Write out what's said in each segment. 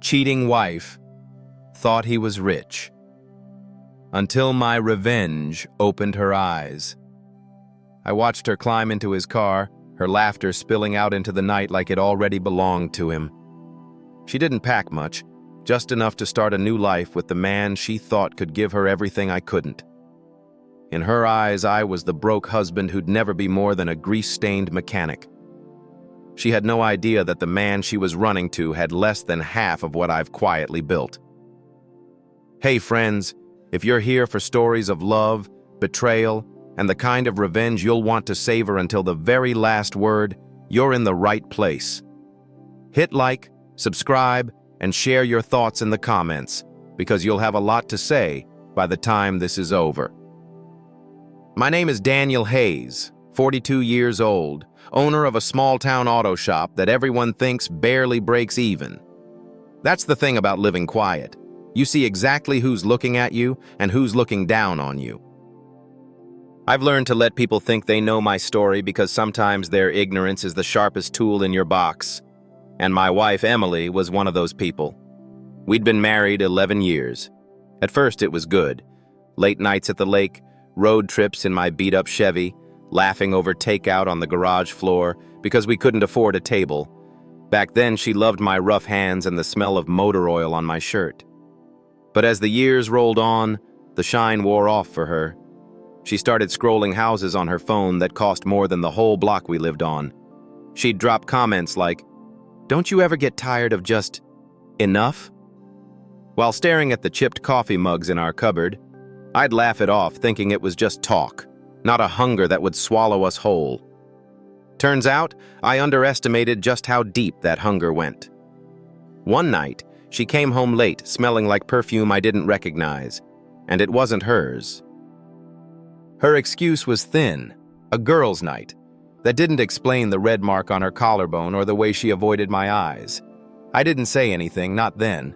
cheating wife, thought he was rich. Until my revenge opened her eyes. I watched her climb into his car, her laughter spilling out into the night like it already belonged to him. She didn't pack much, just enough to start a new life with the man she thought could give her everything I couldn't. In her eyes, I was the broke husband who'd never be more than a grease-stained mechanic. She had no idea that the man she was running to had less than half of what I've quietly built. Hey friends, if you're here for stories of love, betrayal, and the kind of revenge you'll want to savor until the very last word, you're in the right place. Hit like, subscribe, and share your thoughts in the comments, because you'll have a lot to say by the time this is over. My name is Daniel Hayes, 42 years old, owner of a small-town auto shop that everyone thinks barely breaks even. That's the thing about living quiet. You see exactly who's looking at you and who's looking down on you. I've learned to let people think they know my story because sometimes their ignorance is the sharpest tool in your box. And my wife, Emily, was one of those people. We'd been married 11 years. At first, it was good. Late nights at the lake, road trips in my beat-up Chevy, laughing over takeout on the garage floor because we couldn't afford a table. Back then, she loved my rough hands and the smell of motor oil on my shirt. But as the years rolled on, the shine wore off for her. She started scrolling houses on her phone that cost more than the whole block we lived on. She'd drop comments like, "Don't you ever get tired of just enough?" While staring at the chipped coffee mugs in our cupboard, I'd laugh it off thinking it was just talk, not a hunger that would swallow us whole. Turns out, I underestimated just how deep that hunger went. One night, she came home late, smelling like perfume I didn't recognize, and it wasn't hers. Her excuse was thin, a girl's night. That didn't explain the red mark on her collarbone or the way she avoided my eyes. I didn't say anything, not then.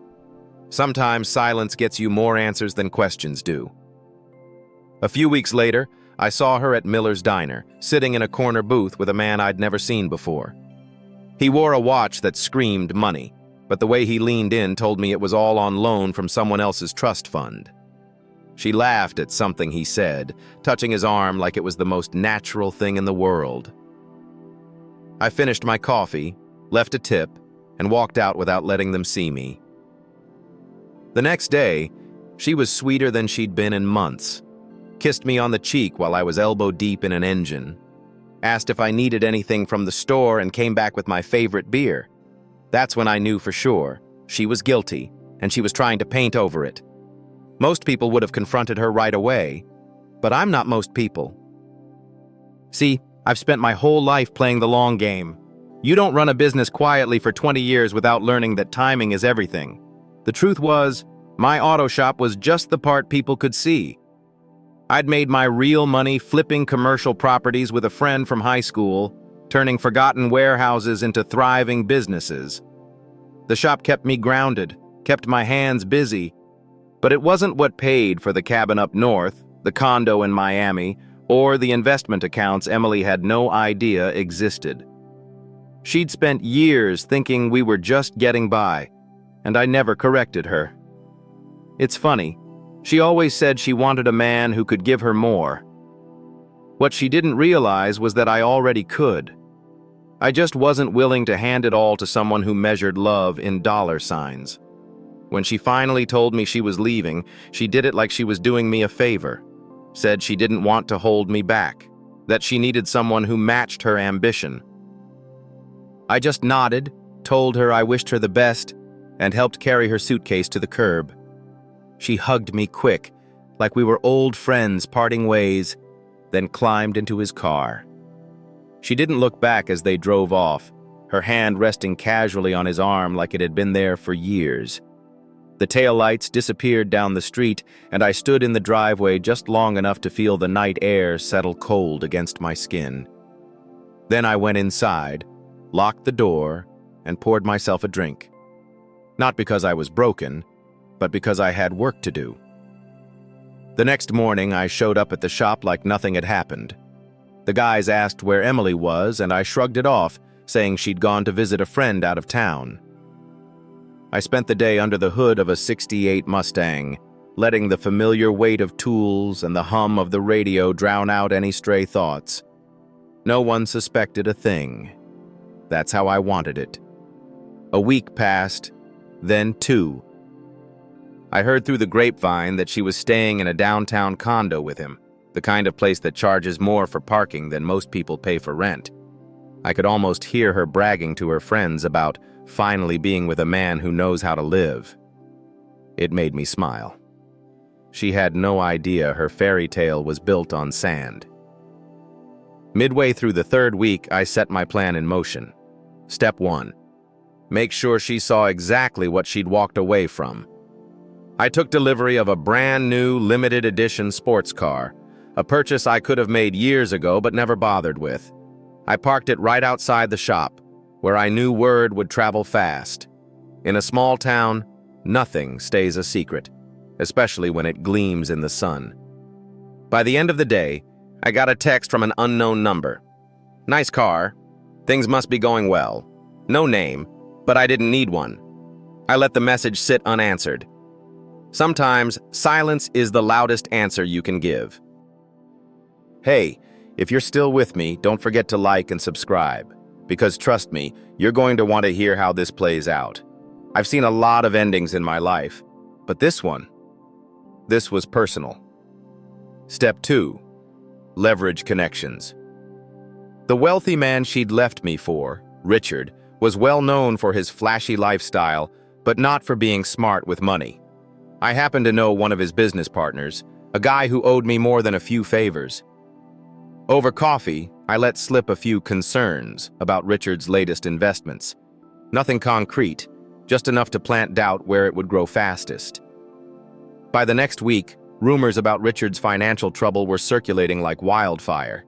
Sometimes silence gets you more answers than questions do. A few weeks later, I saw her at Miller's Diner, sitting in a corner booth with a man I'd never seen before. He wore a watch that screamed money, but the way he leaned in told me it was all on loan from someone else's trust fund. She laughed at something he said, touching his arm like it was the most natural thing in the world. I finished my coffee, left a tip, and walked out without letting them see me. The next day, she was sweeter than she'd been in months. Kissed me on the cheek while I was elbow deep in an engine. Asked if I needed anything from the store and came back with my favorite beer. That's when I knew for sure she was guilty, and she was trying to paint over it. Most people would have confronted her right away, but I'm not most people. See, I've spent my whole life playing the long game. You don't run a business quietly for 20 years without learning that timing is everything. The truth was, my auto shop was just the part people could see. I'd made my real money flipping commercial properties with a friend from high school, turning forgotten warehouses into thriving businesses. The shop kept me grounded, kept my hands busy, but it wasn't what paid for the cabin up north, the condo in Miami, or the investment accounts Emily had no idea existed. She'd spent years thinking we were just getting by, and I never corrected her. It's funny, she always said she wanted a man who could give her more. What she didn't realize was that I already could. I just wasn't willing to hand it all to someone who measured love in dollar signs. When she finally told me she was leaving, she did it like she was doing me a favor. Said she didn't want to hold me back, that she needed someone who matched her ambition. I just nodded, told her I wished her the best, and helped carry her suitcase to the curb. She hugged me quick, like we were old friends parting ways, then climbed into his car. She didn't look back as they drove off, her hand resting casually on his arm like it had been there for years. The taillights disappeared down the street, and I stood in the driveway just long enough to feel the night air settle cold against my skin. Then I went inside, locked the door, and poured myself a drink. Not because I was broken, but because I had work to do. The next morning, I showed up at the shop like nothing had happened. The guys asked where Emily was, and I shrugged it off, saying she'd gone to visit a friend out of town. I spent the day under the hood of a '68 Mustang, letting the familiar weight of tools and the hum of the radio drown out any stray thoughts. No one suspected a thing. That's how I wanted it. A week passed, then 2. I heard through the grapevine that she was staying in a downtown condo with him, the kind of place that charges more for parking than most people pay for rent. I could almost hear her bragging to her friends about finally being with a man who knows how to live. It made me smile. She had no idea her fairy tale was built on sand. Midway through the 3rd week, I set my plan in motion. Step 1. Make sure she saw exactly what she'd walked away from. I took delivery of a brand new limited edition sports car, a purchase I could have made years ago but never bothered with. I parked it right outside the shop, where I knew word would travel fast. In a small town, nothing stays a secret, especially when it gleams in the sun. By the end of the day, I got a text from an unknown number. Nice car. Things must be going well. No name, but I didn't need one. I let the message sit unanswered. Sometimes, silence is the loudest answer you can give. Hey, if you're still with me, don't forget to like and subscribe, because trust me, you're going to want to hear how this plays out. I've seen a lot of endings in my life, but this was personal. Step 2. Leverage connections. The wealthy man she'd left me for, Richard, was well known for his flashy lifestyle, but not for being smart with money. I happened to know one of his business partners, a guy who owed me more than a few favors. Over coffee, I let slip a few concerns about Richard's latest investments. Nothing concrete, just enough to plant doubt where it would grow fastest. By the next week, rumors about Richard's financial trouble were circulating like wildfire.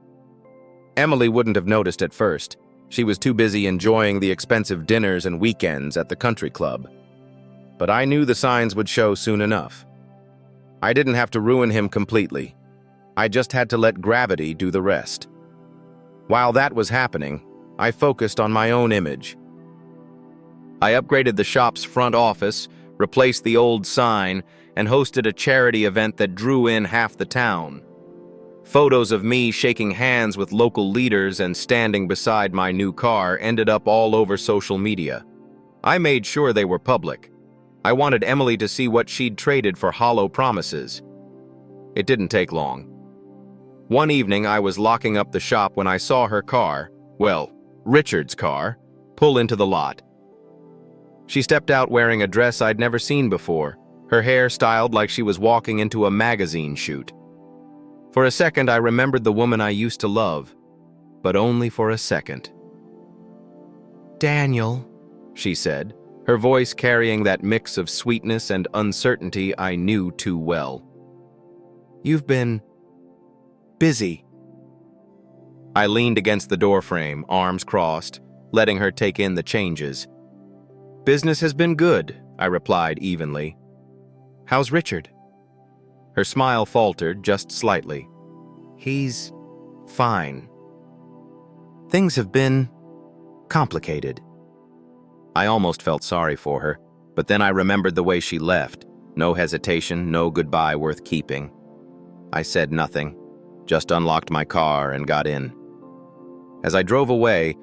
Emily wouldn't have noticed at first. She was too busy enjoying the expensive dinners and weekends at the country club. But I knew the signs would show soon enough. I didn't have to ruin him completely. I just had to let gravity do the rest. While that was happening, I focused on my own image. I upgraded the shop's front office, replaced the old sign, and hosted a charity event that drew in half the town. Photos of me shaking hands with local leaders and standing beside my new car ended up all over social media. I made sure they were public. I wanted Emily to see what she'd traded for hollow promises. It didn't take long. One evening, I was locking up the shop when I saw her car, well, Richard's car, pull into the lot. She stepped out wearing a dress I'd never seen before, her hair styled like she was walking into a magazine shoot. For a second, I remembered the woman I used to love, but only for a second. "Daniel," she said, her voice carrying that mix of sweetness and uncertainty I knew too well. "You've been busy." I leaned against the doorframe, arms crossed, letting her take in the changes. "Business has been good," I replied evenly. "How's Richard?" Her smile faltered just slightly. "He's fine. Things have been complicated." I almost felt sorry for her, but then I remembered the way she left. No hesitation, no goodbye worth keeping. I said nothing, just unlocked my car and got in. As I drove away,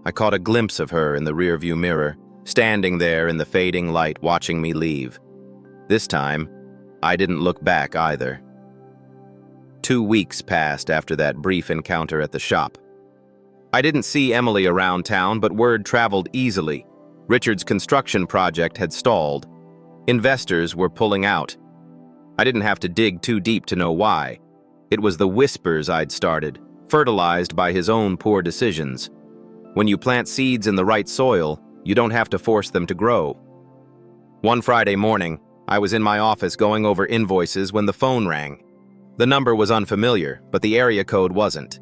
I caught a glimpse of her in the rearview mirror, standing there in the fading light watching me leave. This time, I didn't look back either. 2 weeks passed after that brief encounter at the shop. I didn't see Emily around town, but word traveled easily. Richard's construction project had stalled. Investors were pulling out. I didn't have to dig too deep to know why. It was the whispers I'd started, fertilized by his own poor decisions. When you plant seeds in the right soil, you don't have to force them to grow. One Friday morning, I was in my office going over invoices when the phone rang. The number was unfamiliar, but the area code wasn't.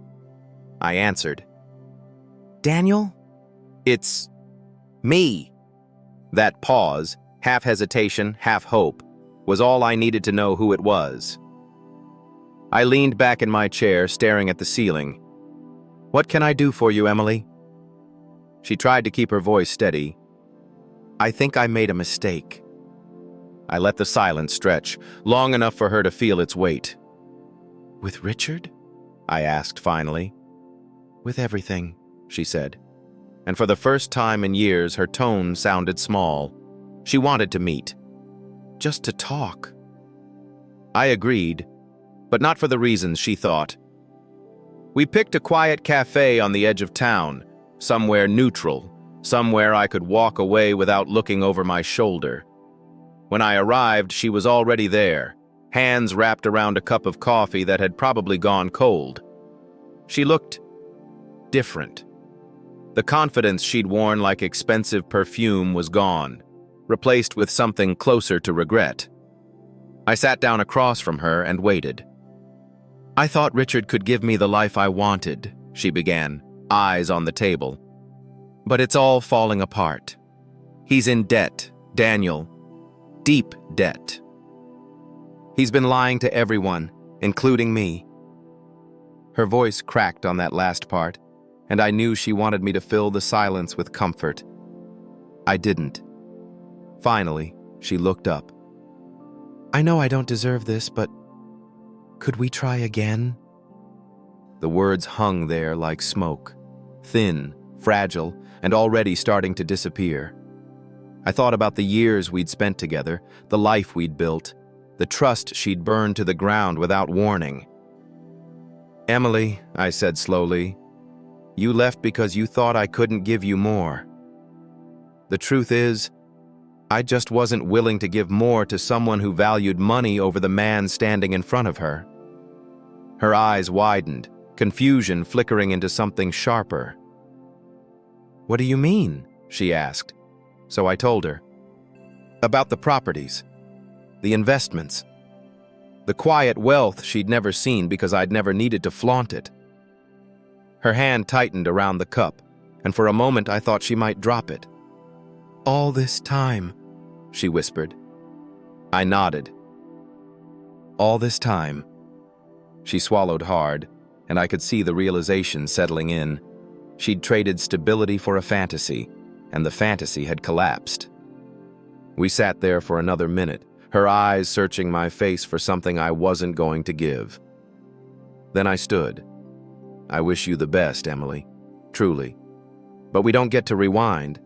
I answered. "Daniel? It's me." That pause, half hesitation, half hope, was all I needed to know who it was. I leaned back in my chair, staring at the ceiling. "What can I do for you, Emily?" She tried to keep her voice steady. I think I made a mistake." I let the silence stretch, long enough for her to feel its weight. "With Richard?" I asked finally. "With everything," she said. And for the first time in years, her tone sounded small. She wanted to meet. Just to talk. I agreed, but not for the reasons she thought. We picked a quiet cafe on the edge of town, somewhere neutral, somewhere I could walk away without looking over my shoulder. When I arrived, she was already there, hands wrapped around a cup of coffee that had probably gone cold. She looked different. The confidence she'd worn like expensive perfume was gone, replaced with something closer to regret. I sat down across from her and waited. "I thought Richard could give me the life I wanted," she began, eyes on the table. "But it's all falling apart. He's in debt, Daniel. Deep debt. He's been lying to everyone, including me." Her voice cracked on that last part, and I knew she wanted me to fill the silence with comfort. I didn't. Finally, she looked up. "I know I don't deserve this, but could we try again?" The words hung there like smoke, thin, fragile, and already starting to disappear. I thought about the years we'd spent together, the life we'd built, the trust she'd burned to the ground without warning. "Emily," I said slowly, "you left because you thought I couldn't give you more. The truth is, I just wasn't willing to give more to someone who valued money over the man standing in front of her." Her eyes widened, confusion flickering into something sharper. "What do you mean?" she asked. So I told her. About the properties, the investments, the quiet wealth she'd never seen because I'd never needed to flaunt it. Her hand tightened around the cup, and for a moment I thought she might drop it. "All this time," she whispered. I nodded. "All this time." She swallowed hard, and I could see the realization settling in. She'd traded stability for a fantasy, and the fantasy had collapsed. We sat there for another minute, her eyes searching my face for something I wasn't going to give. Then I stood. "I wish you the best, Emily. Truly. But we don't get to rewind.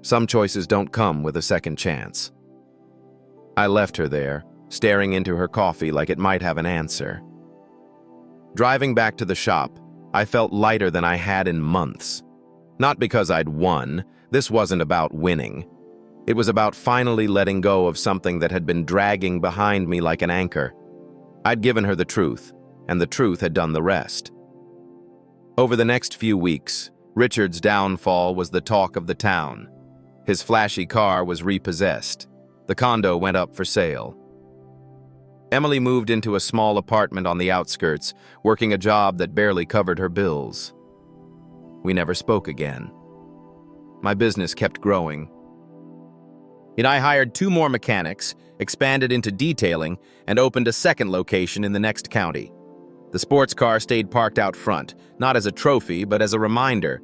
Some choices don't come with a second chance." I left her there, staring into her coffee like it might have an answer. Driving back to the shop, I felt lighter than I had in months. Not because I'd won. This wasn't about winning. It was about finally letting go of something that had been dragging behind me like an anchor. I'd given her the truth, and the truth had done the rest. Over the next few weeks, Richard's downfall was the talk of the town. His flashy car was repossessed. The condo went up for sale. Emily moved into a small apartment on the outskirts, working a job that barely covered her bills. We never spoke again. My business kept growing. I hired 2 more mechanics, expanded into detailing, and opened a second location in the next county. The sports car stayed parked out front, not as a trophy, but as a reminder.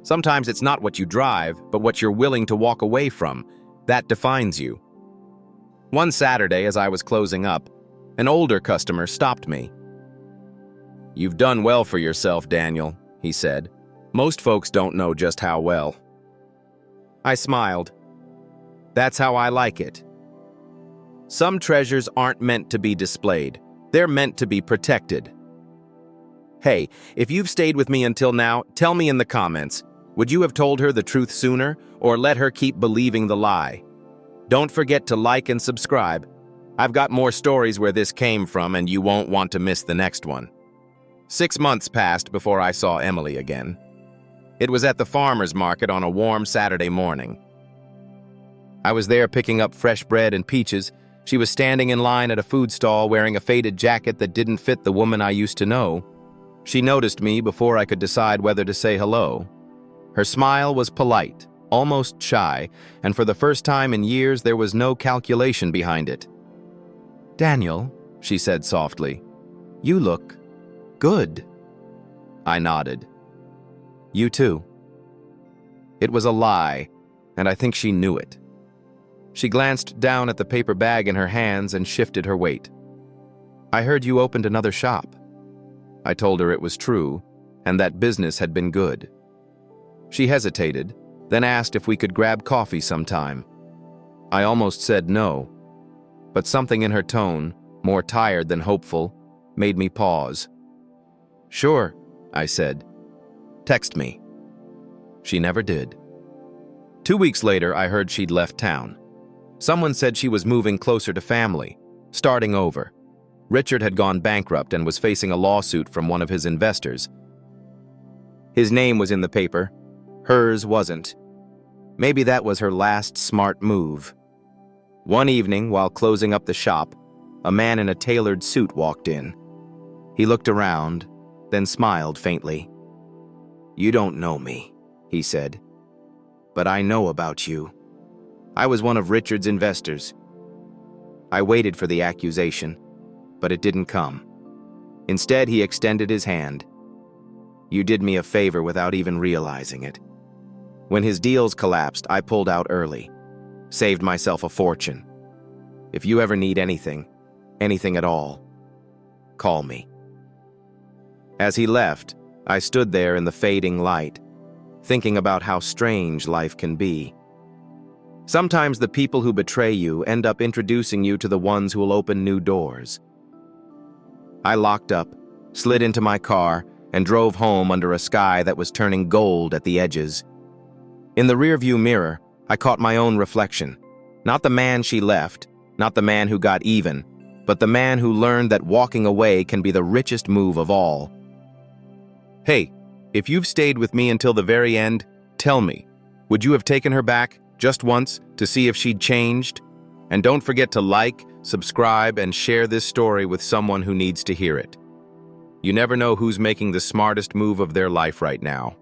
Sometimes it's not what you drive, but what you're willing to walk away from. That defines you. One Saturday, as I was closing up, an older customer stopped me. "You've done well for yourself, Daniel," he said. "Most folks don't know just how well." I smiled. That's how I like it. Some treasures aren't meant to be displayed. They're meant to be protected. Hey, if you've stayed with me until now, tell me in the comments, would you have told her the truth sooner or let her keep believing the lie? Don't forget to like and subscribe. I've got more stories where this came from and you won't want to miss the next one. 6 months passed before I saw Emily again. It was at the farmer's market on a warm Saturday morning. I was there picking up fresh bread and peaches. She was standing in line at a food stall wearing a faded jacket that didn't fit the woman I used to know. She noticed me before I could decide whether to say hello. Her smile was polite, almost shy, and for the first time in years there was no calculation behind it. "Daniel," she said softly, "you look good." I nodded. "You too." It was a lie, and I think she knew it. She glanced down at the paper bag in her hands and shifted her weight. "I heard you opened another shop." I told her it was true, and that business had been good. She hesitated, then asked if we could grab coffee sometime. I almost said no, but something in her tone, more tired than hopeful, made me pause. "Sure," I said. "Text me." She never did. 2 weeks later, I heard she'd left town. Someone said she was moving closer to family, starting over. Richard had gone bankrupt and was facing a lawsuit from one of his investors. His name was in the paper. Hers wasn't. Maybe that was her last smart move. One evening, while closing up the shop, a man in a tailored suit walked in. He looked around, then smiled faintly. "You don't know me," he said, "but I know about you. I was one of Richard's investors." I waited for the accusation, but it didn't come. Instead, he extended his hand. "You did me a favor without even realizing it." When his deals collapsed, I pulled out early, saved myself a fortune. If you ever need anything at all, call me. As he left, I stood there in the fading light, thinking about how strange life can be. Sometimes the people who betray you end up introducing you to the ones who will open new doors. I locked up, slid into my car, and drove home under a sky that was turning gold at the edges. In the rearview mirror, I caught my own reflection. Not the man she left, not the man who got even, but the man who learned that walking away can be the richest move of all. Hey, if you've stayed with me until the very end, tell me, would you have taken her back just once to see if she'd changed? And don't forget to like, subscribe, and share this story with someone who needs to hear it. You never know who's making the smartest move of their life right now.